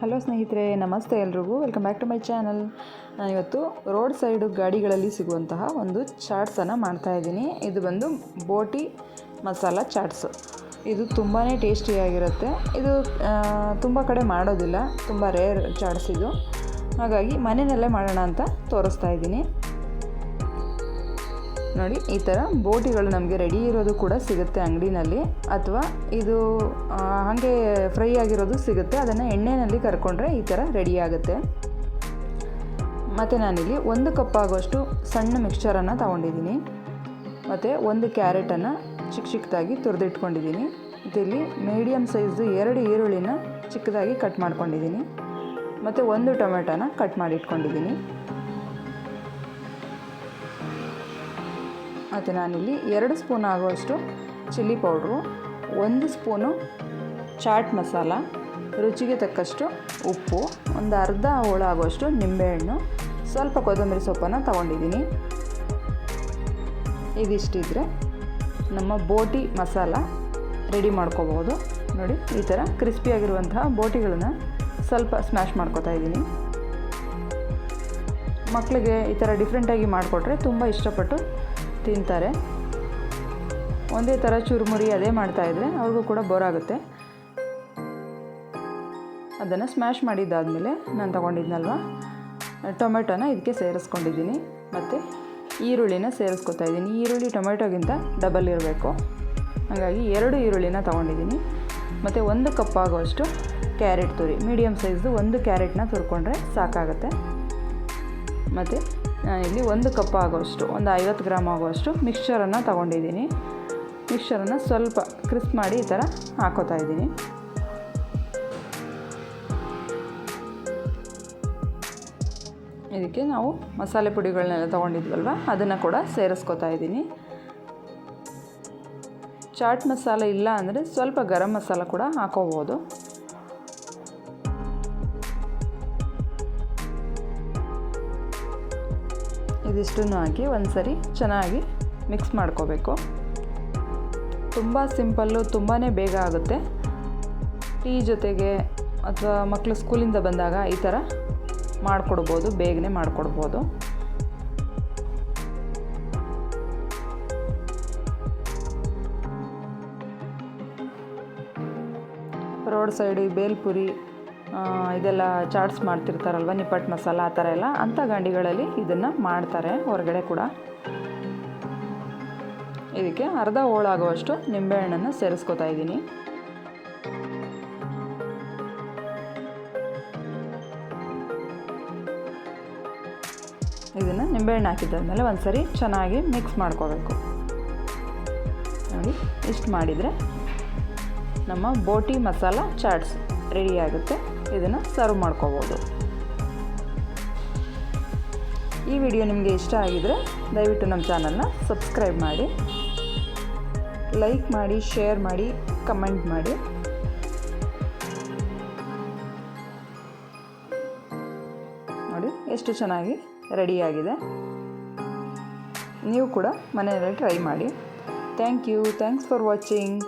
Hello ಸ್ನೇಹಿತರೆ, ನಮಸ್ತೆ ಎಲ್ರಿಗೂ. Welcome back to my channel. ನಾನಿವತ್ತು ರೋಡ್ ಸೈಡು ಗಾಡಿಗಳಲ್ಲಿ ಸಿಗುವಂತಹ ಒಂದು ಚಾಟ್ಸನ್ನು ಮಾಡ್ತಾಯಿದ್ದೀನಿ. ಇದು ಬಂದು ಬೋಟಿ ಮಸಾಲ ಚಾಟ್ಸು. ಇದು ತುಂಬಾ ಟೇಸ್ಟಿಯಾಗಿರುತ್ತೆ. ಇದು ತುಂಬ ಕಡೆ ಮಾಡೋದಿಲ್ಲ, ತುಂಬ ರೇರ್ ಚಾಟ್ಸ್ ಇದು. ಹಾಗಾಗಿ ಮನೆಯಲ್ಲೇ ಮಾಡೋಣ ಅಂತ ತೋರಿಸ್ತಾ ಇದ್ದೀನಿ. ನೋಡಿ, ಈ ಥರ ಬೋಟಿಗಳು ನಮಗೆ ರೆಡಿ ಇರೋದು ಕೂಡ ಸಿಗುತ್ತೆ ಅಂಗಡಿನಲ್ಲಿ, ಅಥವಾ ಇದು ಹಾಗೆ ಫ್ರೈ ಆಗಿರೋದು ಸಿಗುತ್ತೆ. ಅದನ್ನು ಎಣ್ಣೆಯಲ್ಲಿ ಕರ್ಕೊಂಡ್ರೆ ಈ ಥರ ರೆಡಿ ಆಗುತ್ತೆ. ಮತ್ತು ನಾನಿಲ್ಲಿ 1 ಕಪ್ ಆಗೋಷ್ಟು ಸಣ್ಣ ಮಿಕ್ಸ್ಚರನ್ನು ತೊಗೊಂಡಿದ್ದೀನಿ. ಮತ್ತು 1 ಕ್ಯಾರೆಟನ್ನು ಚಿಕ್ಕದಾಗಿ ತುರಿದಿಟ್ಕೊಂಡಿದ್ದೀನಿ. ಇಲ್ಲಿ ಮೀಡಿಯಮ್ ಸೈಜು 2 ಈರುಳ್ಳಿನ ಚಿಕ್ಕದಾಗಿ ಕಟ್ ಮಾಡ್ಕೊಂಡಿದ್ದೀನಿ. ಮತ್ತು 1 ಟೊಮೆಟೊನ ಕಟ್ ಮಾಡಿ ಇಟ್ಕೊಂಡಿದ್ದೀನಿ. ಮತ್ತು ನಾನಿಲ್ಲಿ 2 ಸ್ಪೂನ್ ಆಗುವಷ್ಟು chilli powder, 1 spoon chaat masala, ರುಚಿಗೆ ತಕ್ಕಷ್ಟು ಉಪ್ಪು, ಒಂದು ಅರ್ಧ ಹೋಳು ಆಗುವಷ್ಟು ನಿಂಬೆಹಣ್ಣು, ಸ್ವಲ್ಪ ಕೊತ್ತಂಬರಿ ಸೊಪ್ಪನ್ನು ತೊಗೊಂಡಿದ್ದೀನಿ. ಇದಿಷ್ಟಿದ್ರೆ ನಮ್ಮ ಬೋಟಿ ಮಸಾಲ ರೆಡಿ ಮಾಡ್ಕೋಬೋದು. ನೋಡಿ, ಈ ಥರ ಕ್ರಿಸ್ಪಿಯಾಗಿರುವಂತಹ ಬೋಟಿಗಳನ್ನು ಸ್ವಲ್ಪ ಸ್ಮ್ಯಾಶ್ ಮಾಡ್ಕೊತಾ ಇದ್ದೀನಿ. ಮಕ್ಕಳಿಗೆ ಈ ಥರ ಡಿಫ್ರೆಂಟಾಗಿ ಮಾಡಿಕೊಟ್ರೆ ತುಂಬ ಇಷ್ಟಪಟ್ಟು ತಿಂತಾರೆ. ಒಂದೇ ಥರ ಚುರುಮುರಿ ಅದೇ ಮಾಡ್ತಾಯಿದ್ರೆ ಅವ್ರಿಗೂ ಕೂಡ ಬೋರ್ ಆಗುತ್ತೆ. ಅದನ್ನು ಸ್ಮ್ಯಾಶ್ ಮಾಡಿದ್ದಾದಮೇಲೆ ನಾನು ತೊಗೊಂಡಿದ್ನಲ್ವ ಟೊಮೆಟೊನ ಇದಕ್ಕೆ ಸೇರಿಸ್ಕೊಂಡಿದ್ದೀನಿ. ಮತ್ತು ಈರುಳ್ಳಿನ ಸೇರಿಸ್ಕೊತಾ ಇದ್ದೀನಿ. ಈರುಳ್ಳಿ ಟೊಮೆಟೊಗಿಂತ ಡಬಲ್ ಇರಬೇಕು, ಹಾಗಾಗಿ 2 ಈರುಳ್ಳಿನ ತೊಗೊಂಡಿದ್ದೀನಿ. ಮತ್ತು 1 ಕಪ್ ಆಗುವಷ್ಟು ಕ್ಯಾರೆಟ್ ತುರಿ, ಮೀಡಿಯಮ್ ಸೈಜ್ದು 1 ಕ್ಯಾರೆಟ್ನ ತುರ್ಕೊಂಡ್ರೆ ಸಾಕಾಗುತ್ತೆ. ಮತ್ತು ನಾನಿಲ್ಲಿ 1 ಕಪ್ ಆಗುವಷ್ಟು, ಒಂದು 50 ಗ್ರಾಮ್ ಆಗುವಷ್ಟು ಮಿಕ್ಸ್ಚರನ್ನು ತೊಗೊಂಡಿದ್ದೀನಿ. ಮಿಕ್ಸ್ಚರನ್ನು ಸ್ವಲ್ಪ ಕ್ರಿಸ್ಪ್ ಮಾಡಿ ಈ ಥರ ಹಾಕೋತಾ ಇದ್ದೀನಿ. ಇದಕ್ಕೆ ನಾವು ಮಸಾಲೆ ಪುಡಿಗಳನ್ನೆಲ್ಲ ತೊಗೊಂಡಿದ್ವಲ್ವ, ಅದನ್ನು ಕೂಡ ಸೇರಿಸ್ಕೊತಾ ಇದ್ದೀನಿ. ಚಾಟ್ ಮಸಾಲ ಇಲ್ಲ ಅಂದರೆ ಸ್ವಲ್ಪ ಗರಂ ಮಸಾಲ ಕೂಡ ಹಾಕೋಬೋದು. ಇದಿಷ್ಟನ್ನು ಹಾಕಿ ಒಂದು ಸರಿ ಚೆನ್ನಾಗಿ ಮಿಕ್ಸ್ ಮಾಡ್ಕೋಬೇಕು. ತುಂಬ ಸಿಂಪಲ್ಲು, ತುಂಬಾ ಬೇಗ ಆಗುತ್ತೆ. ಟೀ ಜೊತೆಗೆ ಅಥವಾ ಮಕ್ಕಳು ಸ್ಕೂಲಿಂದ ಬಂದಾಗ ಈ ಥರ ಮಾಡಿಕೊಡ್ಬೋದು, ಬೇಗನೆ ಮಾಡಿಕೊಡ್ಬೋದು. ರೋಡ್ ಸೈಡು ಬೇಲ್ಪುರಿ ಇದೆಲ್ಲ ಚಾಟ್ಸ್ ಮಾಡ್ತಿರ್ತಾರಲ್ವ, ನಿಪ್ಪಟ್ಟು ಮಸಾಲ ಆ ಥರ ಎಲ್ಲ, ಅಂಥ ಗಂಡಿಗಳಲ್ಲಿ ಇದನ್ನು ಮಾಡ್ತಾರೆ ಹೊರಗಡೆ ಕೂಡ. ಇದಕ್ಕೆ ಅರ್ಧ ಹೋಳಾಗುವಷ್ಟು ನಿಂಬೆಹಣ್ಣನ್ನು ಸೇರಿಸ್ಕೊತಾ ಇದ್ದೀನಿ. ಇದನ್ನು ನಿಂಬೆಹಣ್ಣು ಹಾಕಿದ್ದಾದ್ಮೇಲೆ ಒಂದು ಸರಿ ಚೆನ್ನಾಗಿ ಮಿಕ್ಸ್ ಮಾಡ್ಕೋಬೇಕು. ನೋಡಿ, ಇಷ್ಟು ಮಾಡಿದರೆ ನಮ್ಮ ಬೋಟಿ ಮಸಾಲ ಚಾಟ್ಸ್ ರೆಡಿ ಆಗುತ್ತೆ. ಇದನ್ನು ಸರ್ವ್ ಮಾಡ್ಕೋಬೋದು. ಈ ವಿಡಿಯೋ ನಿಮಗೆ ಇಷ್ಟ ಆಗಿದರೆ ದಯವಿಟ್ಟು ನಮ್ಮ ಚಾನಲ್ನ ಸಬ್ಸ್ಕ್ರೈಬ್ ಮಾಡಿ, ಲೈಕ್ ಮಾಡಿ, ಶೇರ್ ಮಾಡಿ, ಕಮೆಂಟ್ ಮಾಡಿ. ನೋಡಿ, ಎಷ್ಟು ಚೆನ್ನಾಗಿ ರೆಡಿಯಾಗಿದೆ. ನೀವು ಕೂಡ ಮನೆಯಲ್ಲಿ ಟ್ರೈ ಮಾಡಿ. Thanks for watching.